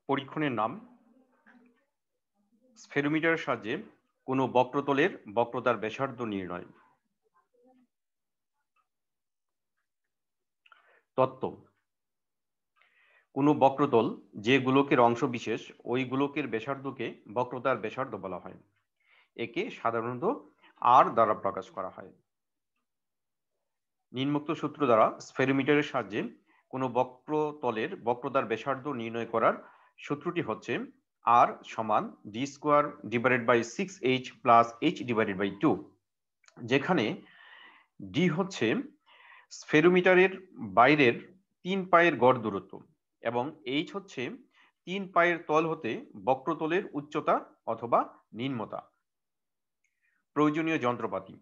পরীক্ষণের নাম স্ফেরোমিটারের সাহায্যে কোনো বক্রতলের বক্রতার ব্যাসার্ধ নির্ণয়। তত্ত্ব: কোনো বক্রতল যে গোলকের অংশ বিশেষ ওই গোলকের ব্যাসার্ধকে বক্রতার ব্যাসার্ধ বলা হয়। একে সাধারণত আর দ্বারা প্রকাশ করা হয়। নিম্নোক্ত সূত্র দ্বারা স্ফেরোমিটারের সাহায্যে কোনো বক্রতলের বক্রতার ব্যাসার্ধ নির্ণয় করার সূত্রটি হচ্ছে r সমান d²/6h + h/2, যেখানে d হচ্ছে স্ফেরোমিটারের বাইরের 3 পায়ের গড় দূরত্ব এবং h হচ্ছে 3 পায়ের তল হতে বক্রতলের উচ্চতা অথবা নিম্নতা। প্রয়োজনীয় যন্ত্রপাতি: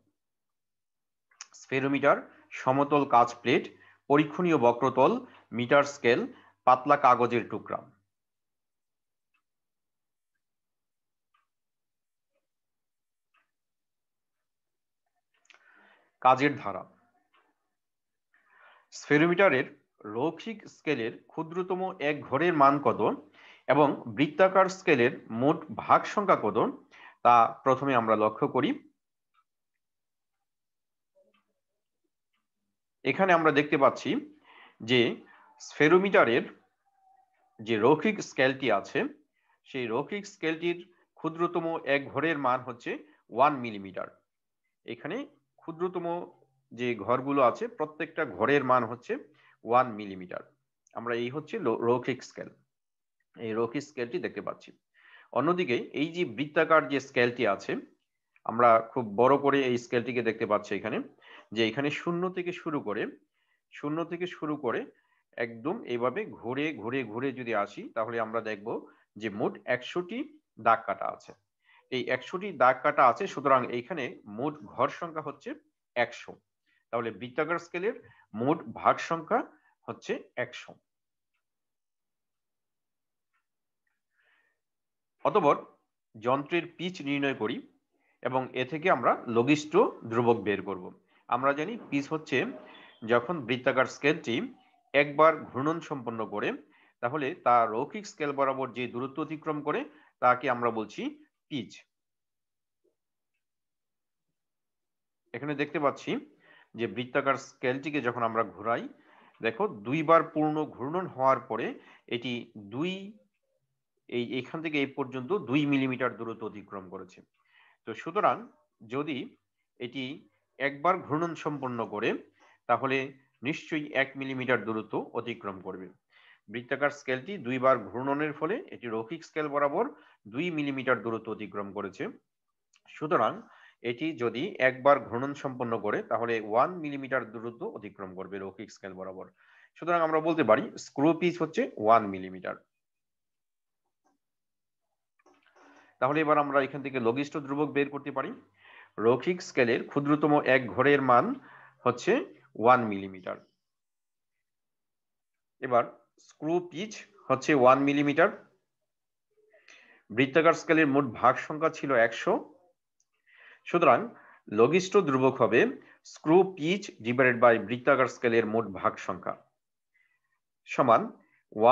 স্ফেরোমিটার, সমতল কাচ প্লেট, পরীক্ষণীয় বক্রতল, মিটার স্কেল, পাতলা কাগজের টুকরা। কাজের ধারা: স্ফেরোমিটারের রৈখিক স্কেলের ক্ষুদ্রতম এক ঘরের মান কত এবং বৃত্তাকার স্কেলের মোট ভাগ সংখ্যা কত তা প্রথমে আমরা লক্ষ্য করি। এখানে আমরা দেখতে পাচ্ছি যে স্ফেরোমিটারের যে রৈখিক স্কেলটি আছে সেই রৈখিক স্কেলটির ক্ষুদ্রতম এক ঘরের মান হচ্ছে 1 মিলিমিটার। এখানে ক্ষুদ্রতম যে ঘরগুলো আছে প্রত্যেকটা ঘরের মান হচ্ছে 1 মিলিমিটার। আমরা এই হচ্ছে রৈখিক স্কেল, এই রৈখিক স্কেলটি দেখতে পাচ্ছি। অন্যদিকে এই যে বৃত্তাকার যে স্কেলটি আছে আমরা খুব বড় করে এই স্কেলটিকে দেখতে পাচ্ছি এখানে, যে এখানে শূন্য থেকে শুরু করে একদম এইভাবে ঘুরে ঘুরে ঘুরে যদি আসি তাহলে আমরা দেখব যে মোট 100টি দাগ কাটা আছে। এই 100টি দাগ কাটা আছে, সুতরাং এইখানে মোট ঘর সংখ্যা হচ্ছে 100। তাহলে বৃত্তাকার স্কেলের মোট ভাগ সংখ্যা হচ্ছে 100। অতঃপর যন্ত্রের পিচ নির্ণয় করি এবং এ থেকে আমরা লঘিষ্ঠ ধ্রুবক বের করব। আমরা জানি পিচ হচ্ছে যখন বৃত্তাকার স্কেলটি একবার ঘূর্ণন সম্পন্ন করে তাহলে তা রৈখিক স্কেল বরাবর যে দূরত্ব অতিক্রম করে তাকে আমরা বলছি পিচ। এখানে দেখতে পাচ্ছি যে বৃত্তাকার স্কেলটিকে যখন আমরা ঘোরাই, দেখো দুইবার পূর্ণ ঘূর্ণন হওয়ার পরে এটি এখান থেকে এই পর্যন্ত 2 মিলিমিটার দূরত্ব অতিক্রম করেছে। তো সুতরাং যদি এটি একবার ঘূর্ণন সম্পন্ন করে তাহলে নিশ্চয়ই 1 মিলিমিটার দূরত্ব অতিক্রম করবে। বৃত্তাকার স্কেলটি দুইবার ঘূর্ণনের ফলে এটি রৈখিক স্কেল বরাবর 2 মিলিমিটার দূরত্ব অতিক্রম করেছে। সুতরাং এটি যদি একবার ঘূর্ণন সম্পন্ন করে তাহলে 1 মিলিমিটার দূরত্ব অতিক্রম করবে রৈখিক স্কেল বরাবর। সুতরাং আমরা বলতে পারি স্ক্রু পিচ হচ্ছে 1 মিলিমিটার। তাহলে এবার আমরা এখান থেকে লঘিষ্ঠ ধ্রুবক বের করতে পারি। রৈখিক স্কেলের ক্ষুদ্রতম এক ঘরের মান হচ্ছে 1 মিলিমিটার। এবার স্ক্রু পিচ হচ্ছে 1 মিলিমিটার। বৃত্তাকার স্কেলের মোট ভাগ সংখ্যা ছিল 100। সুতরাং লঘিষ্ঠ ধ্রুবক হবে স্ক্রু পিচ ডিভাইডেড বাই বৃত্তাকার স্কেলের মোট ভাগ সংখ্যা সমান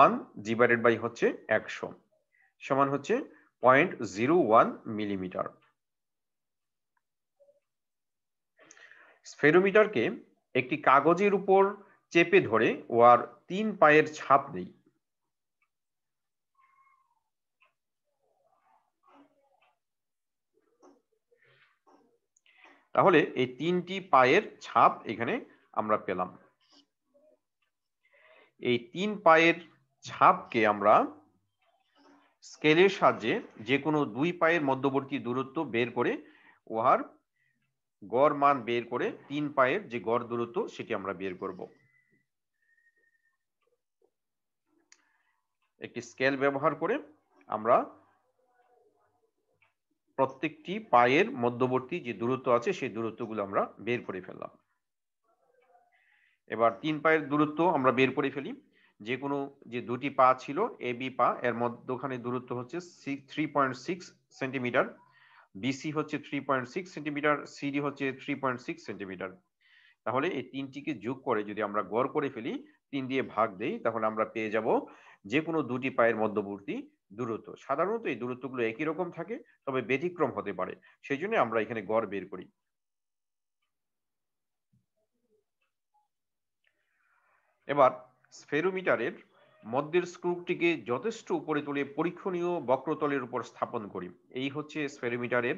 1 ডিভাইডেড বাই হচ্ছে 100 সমান হচ্ছে 0.01 মিলিমিটার। স্ফেরোমিটারকে একটি কাগজের উপর চেপে ধরে ওর 3 পায়ের ছাপ দেই। তাহলে এই 3টি পায়ের ছাপ এখানে আমরা পেলাম। এই 3 পায়ের ছাপকে আমরা স্কেলের সাহায্যে যে কোনো 2 পায়ের মধ্যবর্তী দূরত্ব বের করে উহার গড় মান বের করে 3 পায়ের যে গড় দূরত্ব সেটি আমরা বের করব। একটি স্কেল ব্যবহার করে আমরা প্রত্যেকটি পায়ের মধ্যবর্তী যে দূরত্ব আছে সেই দূরত্বগুলো আমরা বের করে ফেললাম। এবার 3 পায়ের দূরত্ব আমরা বের করে ফেলি। যে কোনো যে দুটি পা ছিল এ বি পা, এর মধ্যখানে দূরত্ব হচ্ছে 3.6 সেন্টিমিটার, বিসি হচ্ছে 3.6 সেন্টিমিটার, সিডি হচ্ছে 3.6 সেন্টিমিটার। তাহলে এই তিনটিকে যোগ করে যদি আমরা গড় করে ফেলি 3 দিয়ে ভাগ দেই তাহলে আমরা পেয়ে যাব যে কোনো দুটি পায়ের মধ্যবর্তী দূরত্ব। সাধারণত এই দূরত্বগুলো একই রকম থাকে, তবে ব্যতিক্রম হতে পারে। সেই জন্য আমরা এখানে গড় বের করি। এবার স্ফেরোমিটারের মধ্যের স্ক্রুটিকে যথেষ্ট উপরে তুলে পরীক্ষণীয় বক্রতলের উপর স্থাপন করি। এই হচ্ছে স্ফেরোমিটারের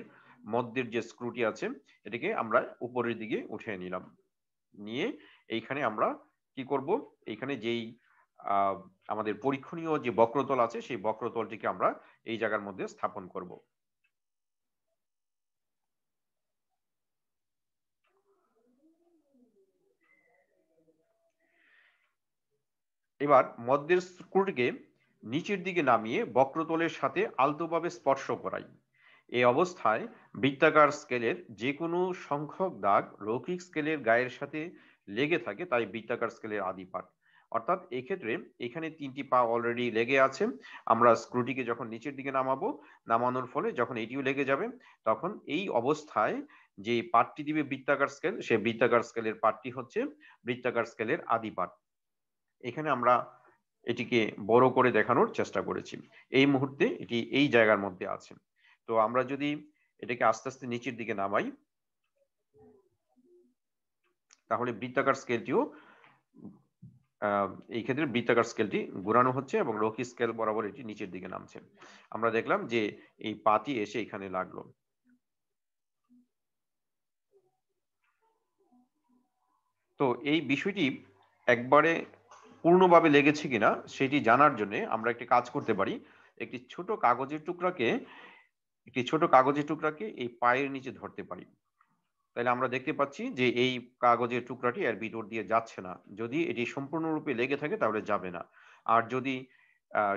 মধ্যের যে স্ক্রুটি আছে, এটাকে আমরা উপরের দিকে উঠিয়ে নিলাম। নিয়ে এইখানে আমরা কি করব, এইখানে যেই আমাদের পরীক্ষণীয় যে বক্রতল আছে সেই বক্রতলটিকে আমরা এই জায়গার মধ্যে স্থাপন করব। এবার মধ্যের স্ক্রুটিকে নিচের দিকে নামিয়ে বক্রতলের সাথে আলতোভাবে স্পর্শ করাই। এই অবস্থায় বৃত্তাকার স্কেলের যে কোনো সংখ্যক দাগ রৈখিক স্কেলের গায়ের সাথে লেগে থাকে, তাই বৃত্তাকার স্কেলের আদি পাঠ। অর্থাৎ এক্ষেত্রে এখানে 3টি পা অলরেডি লেগে আছে। আমরা স্ক্রুটিকে যখন নিচের দিকে নামাবো, নামানোর ফলে যখন এটিও লেগে যাবে, তখন এই অবস্থায় যে পাঠটি দিবে বৃত্তাকার স্কেল, সে বৃত্তাকার স্কেলের পাঠটি হচ্ছে বৃত্তাকার স্কেলের আদি পাঠ। এখানে আমরা এটিকে বড় করে দেখানোর চেষ্টা করেছি। এই মুহূর্তে এটি এই জায়গার মধ্যে আছে। তো আমরা যদি এটাকে আস্তে আস্তে নিচের দিকে নামাই, তাহলে বৃত্তাকার স্কেলটিও এই ক্ষেত্রে বৃত্তাকার স্কেলটি ঘোরানো হচ্ছে এবং রৈখিক স্কেল বরাবর এটি নিচের দিকে নামছে। আমরা দেখলাম যে এই পাটি এসে এখানে লাগলো। তো এই বিষয়টি একবারে পূর্ণভাবে লেগেছে কিনা সেটি জানার জন্য আমরা একটি কাজ করতে পারি। একটি ছোট কাগজের টুকরাকে এই পায়ের নিচে ধরতে পারি। তাহলে আমরা দেখতে পাচ্ছি যে এই কাগজের টুকরাটি এর ভিতর দিয়ে যাচ্ছে না। যদি এটি সম্পূর্ণরূপে লেগে থাকে তাহলে যাবে না। আর যদি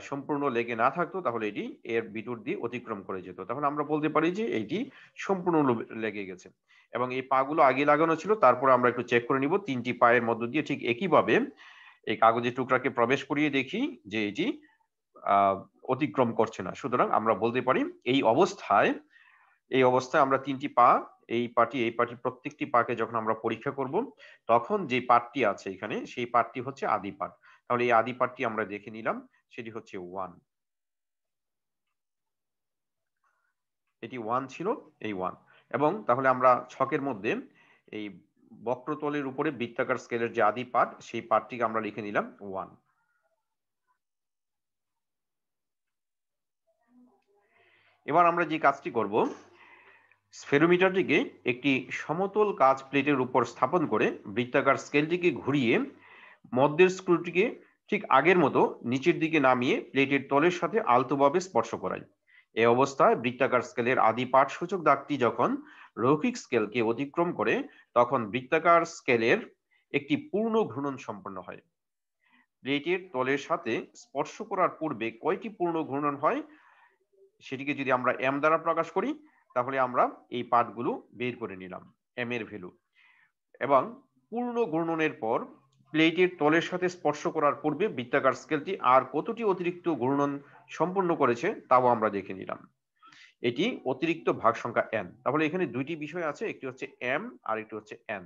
সম্পূর্ণ লেগে না থাকতো তাহলে এটি এর ভিতর দিয়ে অতিক্রম করে যেত। তাহলে আমরা বলতে পারি যে এটি সম্পূর্ণ লেগে গেছে। এবং এই পাগুলো আগে লাগানো ছিল, তারপর আমরা একটু চেক করে নিব 3টি পায়ের মধ্য দিয়ে ঠিক একইভাবে এই কাগজের টুকরাকে প্রবেশ করিয়ে দেখি যে এটি অতিক্রম করছে না। সুতরাং আমরা বলতে পারি এই অবস্থায় আমরা 3টি পা, এই পাটি প্রত্যেকটি পাকে যখন আমরা পরীক্ষা করব, তখন যে পাঠটি আছে এখানে সেই পাঠটি হচ্ছে আদি পাঠ। তাহলে এই আদি পাঠটি আমরা দেখে নিলাম, সেটি হচ্ছে 1। এটি 1 ছিল, এই 1। এবং তাহলে আমরা ছকের মধ্যে এই বক্রতলের উপরে বৃত্তাকার স্কেলের যে আদি পাঠ, সেই পাঠটিকে আমরা লিখে নিলাম 1। এবার আমরা যে কাজটি করব, স্ফেরোমিটারটিকে একটি সমতল কাচ প্লেটের উপর স্থাপন করে বৃত্তাকার স্কেলটিকে ঘুরিয়ে মধ্যের স্ক্রুটিকে ঠিক আগের মতো নিচের দিকে নামিয়ে প্লেটের তলের সাথে আলতোভাবে স্পর্শ করাই। এই অবস্থায় বৃত্তাকার স্কেলের আদি পাঠ সূচক দাগটি যখন রৈখিক স্কেলকে অতিক্রম করে, তখন বৃত্তাকার স্কেলের একটি পূর্ণ ঘূর্ণন সম্পন্ন হয়। প্লেটের তলের সাথে স্পর্শ করার পূর্বে কয়টি পূর্ণ ঘূর্ণন হয় সেটিকে যদি আমরা এম দ্বারা প্রকাশ করি, তাহলে আমরা এই পাঠগুলো বের করে নিলাম, এম এর ভ্যালু। এবং পূর্ণ ঘূর্ণনের পর প্লেটের তলের সাথে স্পর্শ করার পূর্বে বৃত্তাকার স্কেলটি আর কতটি অতিরিক্ত ঘূর্ণন সম্পন্ন করেছে তাও আমরা দেখে নিলাম। এটি অতিরিক্ত ভাগ সংখ্যা n। তাহলে এখানে দুইটি বিষয় আছে, একটি হচ্ছে m আর একটি হচ্ছে n।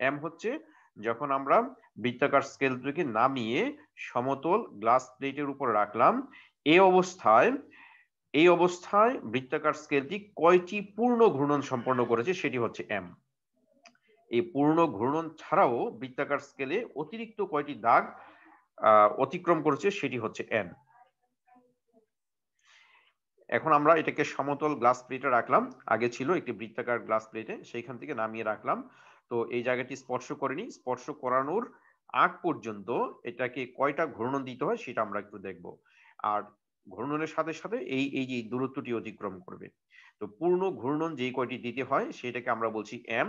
m হচ্ছে যখন আমরা বৃত্তাকার স্কেলটিকে নামিয়ে সমতল গ্লাস প্লেটের উপর রাখলাম, এই অবস্থায় বৃত্তাকার স্কেলটি কয়টি পূর্ণ ঘূর্ণন সম্পন্ন করেছে সেটি হচ্ছে m। এই পূর্ণ ঘূর্ণন ছাড়াও বৃত্তাকার স্কেলে অতিরিক্ত কয়টি দাগ অতিক্রম করেছে সেটি হচ্ছে n। এখন আমরা এটাকে সমতল গ্লাস প্লেটে রাখলাম, আগে ছিল একটি বৃত্তাকার গ্লাস প্লেটে, সেইখান থেকে নামিয়ে রাখলাম। তো এই জায়গাটি স্পর্শ করেনি, স্পর্শ করানোর আগ পর্যন্ত এটাকে কয়টা ঘূর্ণন দিতে হয় সেটা আমরা একটু দেখব। আর ঘূর্ণনের সাথে সাথে এই যে দূরত্বটি অতিক্রম করবে। তো পূর্ণ ঘূর্ণন যেই কয়টি দিতে হয় সেটাকে আমরা বলছি m,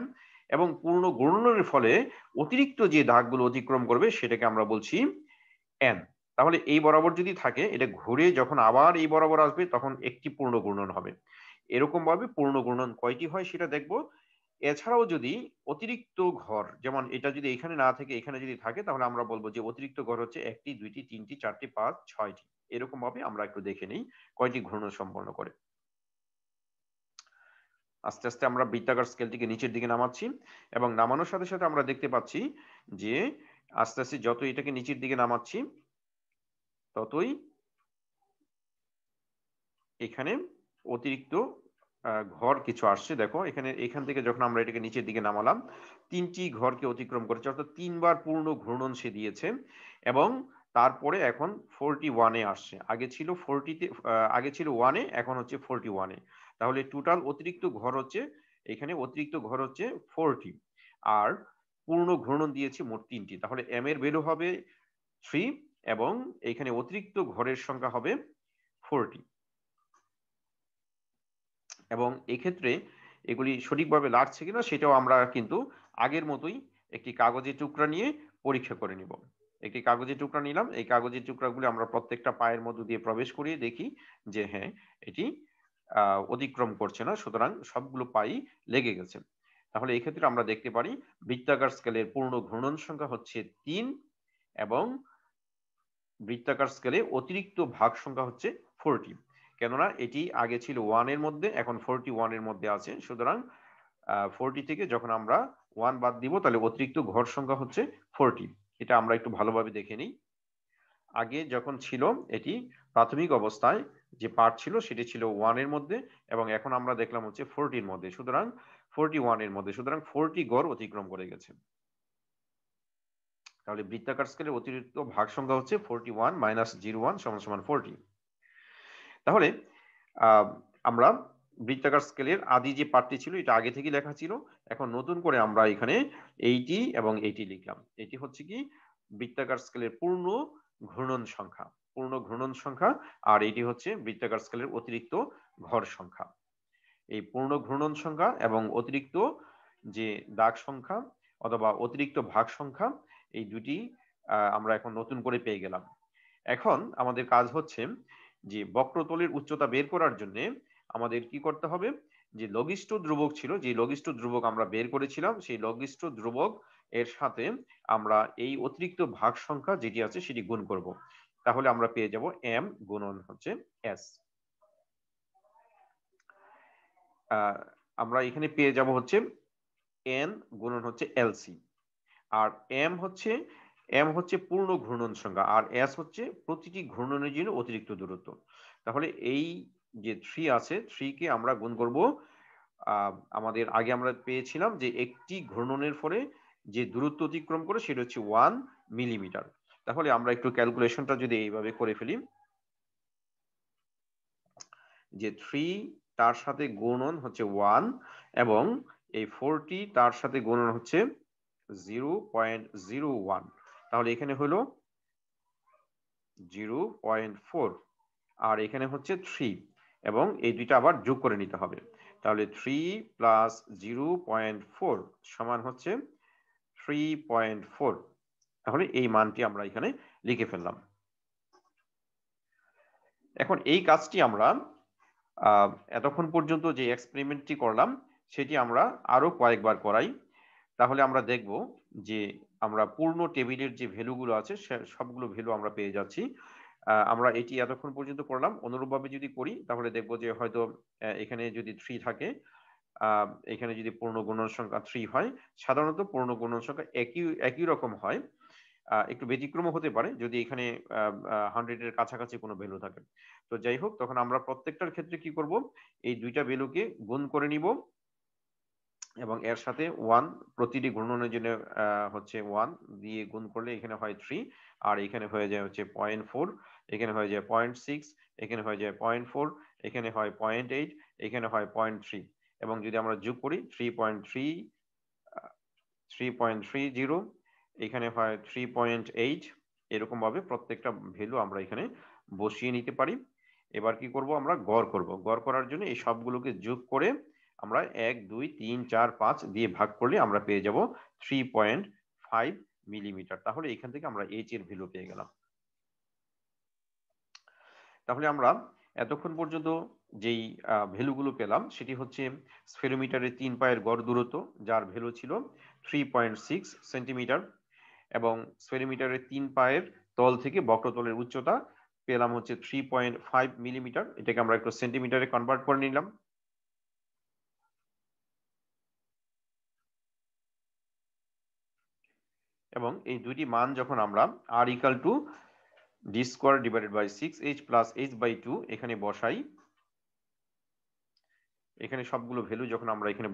এবং পূর্ণ ঘূর্ণনের ফলে অতিরিক্ত যে দাগগুলো অতিক্রম করবে সেটাকে আমরা বলছি n। তাহলে এই বরাবর যদি থাকে, এটা ঘুরে যখন আবার এই বরাবর আসবে তখন একটি পূর্ণ ঘূর্ণন হবে। এরকম ভাবে পূর্ণ ঘূর্ণন কয়টি হয় সেটা দেখব। এছাড়াও যদি অতিরিক্ত ঘর, যেমন এটা যদি এখানে না থেকে এখানে যদি থাকে, তাহলে আমরা বলবো যে অতিরিক্ত ঘর হচ্ছে 1টি, 2টি, 3টি, 4টি, 5, 6টি। এরকম ভাবে আমরা একটু দেখে নেই কয়টি ঘূর্ণন সম্পন্ন করে। আস্তে আস্তে আমরা বৃত্তাকার স্কেলটিকে নিচের দিকে নামাচ্ছি এবং নামানোর সাথে সাথে আমরা দেখতে পাচ্ছি যে আস্তে আস্তে যত এটাকে নিচের দিকে নামাচ্ছি ততই এখানে অতিরিক্ত ঘর কিছু আসছে। দেখো এখান থেকে যখন আমরা এটাকে নিচের দিকে নামালাম 3টি ঘরকে অতিক্রম করেছে, অর্থাৎ 3বার পূর্ণ ঘূর্ণন সে দিয়েছে। এবং তারপরে এখন 41 এ আসছে। আগে ছিল 40 তে, আগে ছিল 1 এ, এখন হচ্ছে 41 এ। তাহলে টোটাল অতিরিক্ত ঘর হচ্ছে, এখানে অতিরিক্ত ঘর হচ্ছে 40, আর পূর্ণ ঘূর্ণন দিয়েছে মোট 3টি। তাহলে এম এর ভ্যালু হবে 3 এবং এখানে অতিরিক্ত ঘরের সংখ্যা হবে 40। এবং এক্ষেত্রে এগুলি সঠিকভাবে লাগছে কিনা সেটাও আমরা কিন্তু আগের মতোই একটি কাগজের টুকরা নিয়ে পরীক্ষা করে নিব। একটি কাগজের টুকরা নিলাম, এই কাগজের টুকরাগুলো আমরা প্রত্যেকটা পায়ের মধ্য দিয়ে প্রবেশ করিয়ে দেখি যে হ্যাঁ এটি অতিক্রম করছে না, সুতরাং সবগুলো পাই লেগে গেছে। তাহলে এই ক্ষেত্রে আমরা দেখতে পারি বৃত্তাকার স্কেলের পূর্ণ ঘূর্ণন সংখ্যা হচ্ছে 3 এবং বৃত্তাকার স্কেলে অতিরিক্ত ভাগ সংখ্যা হচ্ছে 40। কেননা এটি আগে ছিল 1 এর মধ্যে, এখন 41 এর মধ্যে আছে, সুতরাং 40 থেকে যখন আমরা 1 বাদ দিব তাহলে অতিরিক্ত ঘর সংখ্যা হচ্ছে 40। এটা আমরা একটু ভালোভাবে দেখে নিই। আগে যখন ছিল এটি প্রাথমিক অবস্থায় যে পার্ট ছিল সেটি ছিল 1 এর মধ্যে এবং এখন আমরা দেখলাম হচ্ছে 40 এর মধ্যে, সুতরাং 41 এর মধ্যে, সুতরাং 40 গড় অতিক্রম করে গেছে। তাহলে বৃত্তাকার স্কেলের অতিরিক্ত ভাগ সংখ্যা হচ্ছে 41 মাইনাস 01 সমান সমান 40। তাহলে আমরা বৃত্তাকার স্কেলের আদি যে পার্টটি ছিল এটা আগে থেকে লেখা ছিল, এখন নতুন করে আমরা এখানে এইটি এবং এইটি লিখলাম। এটি হচ্ছে কি বৃত্তাকার স্কেলের পূর্ণ ঘূর্ণন সংখ্যা, পূর্ণ ঘূর্ণন সংখ্যা, আর এটি হচ্ছে বৃত্তাকার স্কেলের অতিরিক্ত ঘর সংখ্যা। এই পূর্ণ ঘূর্ণন সংখ্যা এবং অতিরিক্ত যে দাগ সংখ্যা অথবা অতিরিক্ত ভাগ সংখ্যা, এই দুটি আমরা এখন নতুন করে পেয়ে গেলাম। এখন আমাদের কাজ হচ্ছে যে বক্রতলের উচ্চতা বের করার জন্য আমাদের কি করতে হবে, যে লঘিষ্ঠ ধ্রুবক ছিল, যে লঘিষ্ঠ ধ্রুবক আমরা বের করেছিলাম, সেই লঘিষ্ঠ ধ্রুবক এর সাথে আমরা এই অতিরিক্ত ভাগ সংখ্যা যেটি আছে সেটি গুণ করব। তাহলে আমরা পেয়ে যাব এম গুণন হচ্ছে এস। আমরা এখানে পেয়ে যাব হচ্ছে এন গুণন হচ্ছে এলসি। আর এম হচ্ছে পূর্ণ ঘূর্ণন সংখ্যা, আর এস হচ্ছে প্রতিটি ঘূর্ণনের জন্য অতিরিক্ত দূরত্ব। তাহলে এই যে 3 আছে, 3 কে আমরা গুণ করব, আমাদের আগে আমরা পেয়েছিলাম যে একটি ঘূর্ণনের পরে যে দূরত্ব অতিক্রম করে সেটা হচ্ছে 1 মিলিমিটার। তাহলে আমরা একটু ক্যালকুলেশনটা যদি এইভাবে করে ফেলি, যে 3 তার সাথে গুণন হচ্ছে 1 এবং এই 40 তার সাথে গুণন হচ্ছে 0.01, তাহলে এখানে হলো 0.4 আর এখানে হচ্ছে 3 এবং এই দুইটা আবার যোগ করে নিতে হবে। তাহলে 3 প্লাস 0.4 সমান হচ্ছে 3.4। তাহলে এই মানটি আমরা এখানে লিখে ফেললাম। এখন এই কাজটি আমরা এতক্ষণ পর্যন্ত যে এক্সপেরিমেন্টটি করলাম সেটি আমরা আরো কয়েকবার করাই, তাহলে আমরা দেখব যে আমরা পূর্ণ টেবিলের যে ভ্যালুগুলো আছে সবগুলো ভ্যালু আমরা পেয়ে যাচ্ছি। আমরা এটি এতক্ষণ পর্যন্ত করলাম, অনুরূপভাবে যদি করি তাহলে দেখব যে হয়তো এখানে যদি 3 থাকে, এখানে যদি পূর্ণ গুণন সংখ্যা 3 হয়, সাধারণত পূর্ণ গুণন সংখ্যা একই রকম হয়, একটু ব্যতিক্রমও হতে পারে যদি এখানে 100 এর কাছাকাছি কোনো ভ্যালু থাকে। তো যাই হোক, তখন আমরা প্রত্যেকটার ক্ষেত্রে কি করব, এই দুইটা ভ্যালুকে গুণ করে নিব এবং এর সাথে 1 প্রতিটি ঘূর্ণনের জন্য হচ্ছে 1 দিয়ে গুণ করলে এখানে হয় 3, আর এখানে হয়ে যায় হচ্ছে 0.4, এখানে হয়ে যায় 0.6, এখানে হয়ে যায় 0.4, এখানে হয় 0.8, এখানে হয় 0.3 এবং যদি আমরা যোগ করি 3.30, এখানে হয় 3.8, এরকম ভাবে প্রত্যেকটা ভ্যালু আমরা এখানে বসিয়ে নিতে পারি। এবার কি করব, আমরা গড় করব। গড় করার জন্য এই সবগুলোকে যোগ করে আমরা 1 2 3 4 5 দিয়ে ভাগ করলে আমরা পেয়ে যাব 3.5 মিলিমিটার। তাহলে এখান থেকে আমরা এইচ এর ভ্যালু পেয়ে গেলাম। তাহলে আমরা এতক্ষণ পর্যন্ত যেই ভ্যালুগুলো পেলাম সেটি হচ্ছে স্ফেরোমিটারের 3 পায়ের গড় দূরত্ব, যার ভ্যালু ছিল 3.6 সেন্টিমিটার, এবং স্ফেরোমিটারের 3 পায়ের তল থেকে বক্রতলের উচ্চতা পেলাম হচ্ছে 3.5 মিলিমিটার। এটাকে আমরা একটু সেন্টিমিটারে কনভার্ট করে নিলাম। এবং এই দুইটি মান যখন আমরা r equal to D square divided by 6h plus h/2 এখানে বসাই, এখানে সবগুলো ভ্যালু যখন আমরা এখানে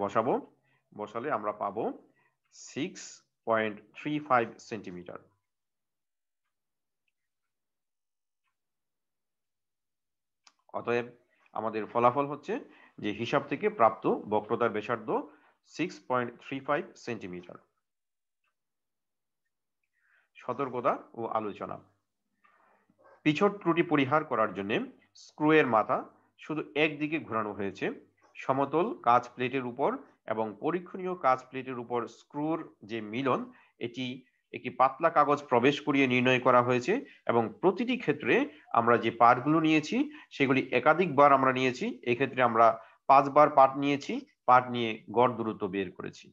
বসালে আমরা পাবো 6.35 সেন্টিমিটার। অতএব আমাদের ফলাফল হচ্ছে যে হিসাব থেকে প্রাপ্ত বক্রতার ব্যাসার্ধ 6.35 সেন্টিমিটার। সতর্কতা ও আলোচনা। পিছট ত্রুটি পরিহার করার জন্য স্ক্রু এর মাথা শুধু একদিকে ঘোরানো হয়েছে। সমতল কাচ প্লেটের উপর এবং পরীক্ষণীয় কাচ প্লেটের উপর স্ক্রুর যে মিলন, এটি একটি পাতলা কাগজ প্রবেশ করিয়ে নির্ণয় করা হয়েছে এবং প্রতিটি ক্ষেত্রে আমরা যে পার্টগুলো নিয়েছি সেগুলি একাধিকবার আমরা নিয়েছি। এক্ষেত্রে আমরা 5 বার পার্ট নিয়েছি, পার্ট নিয়ে গড় দূরত্ব বের করেছি।